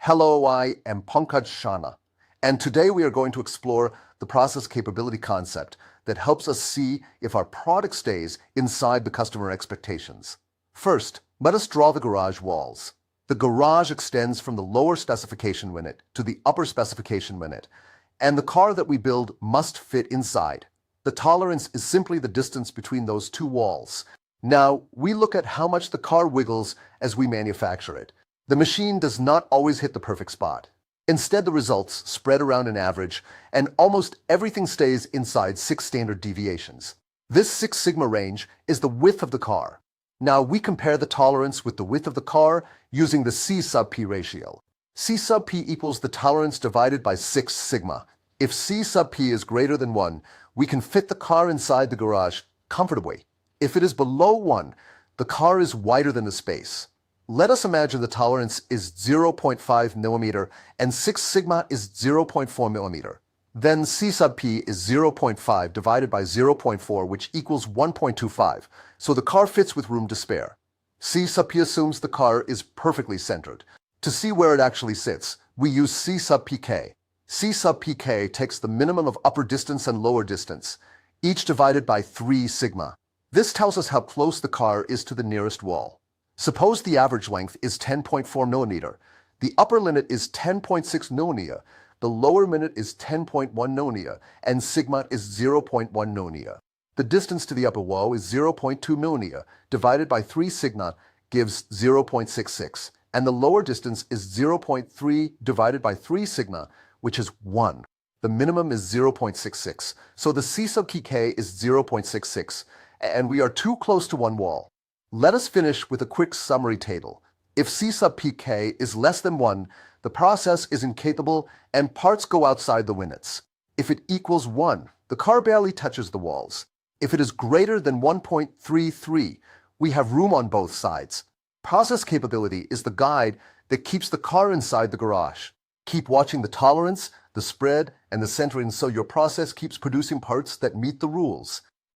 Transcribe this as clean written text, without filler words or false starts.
Hello, I am Pankaj Shana, and today we are going to explore the process capability concept that helps us see if our product stays inside the customer expectations. First, let us draw the garage walls. The garage extends from the lower specification limit to the upper specification limit, and the car that we build must fit inside. The tolerance is simply the distance between those two walls. Now, we look at how much the car wiggles as we manufacture it. The machine does not always hit the perfect spot. Instead, the results spread around an average, and almost everything stays inside 6 standard deviations. This 6 sigma range is the width of the car. Now, we compare the tolerance with the width of the car using the C sub P ratio. C sub P equals the tolerance divided by 6 sigma. If C sub P is greater than 1, we can fit the car inside the garage comfortably. If it is below 1, the car is wider than the space. Let us imagine the tolerance is 0.5 millimeter and 6 sigma is 0.4 millimeter. Then C sub P is 0.5 divided by 0.4, which equals 1.25, so the car fits with room to spare. C sub P assumes the car is perfectly centered. To see where it actually sits, we use C sub Pk. C sub Pk takes the minimum of upper distance and lower distance, each divided by 3 sigma. This tells us how close the car is to the nearest wall. Suppose the average length is 10.4 millimeter. The upper limit is 10.6 millimeter, the lower limit is 10.1 millimeter, and sigma is 0.1 millimeter. The distance to the upper wall is 0.2 millimeter, divided by 3 sigma gives 0.66, and the lower distance is 0.3 divided by 3 sigma, which is 1. The minimum is 0.66, so the C sub Pk is 0.66, and we are too close to one wall. Let us finish with a quick summary table. If C sub Pk is less than 1, the process is incapable and parts go outside the limits. If it equals 1, the car barely touches the walls. If it is greater than 1.33, we have room on both sides. Process capability is the guide that keeps the car inside the garage. Keep watching the tolerance, the spread, and the centering so your process keeps producing parts that meet the rules.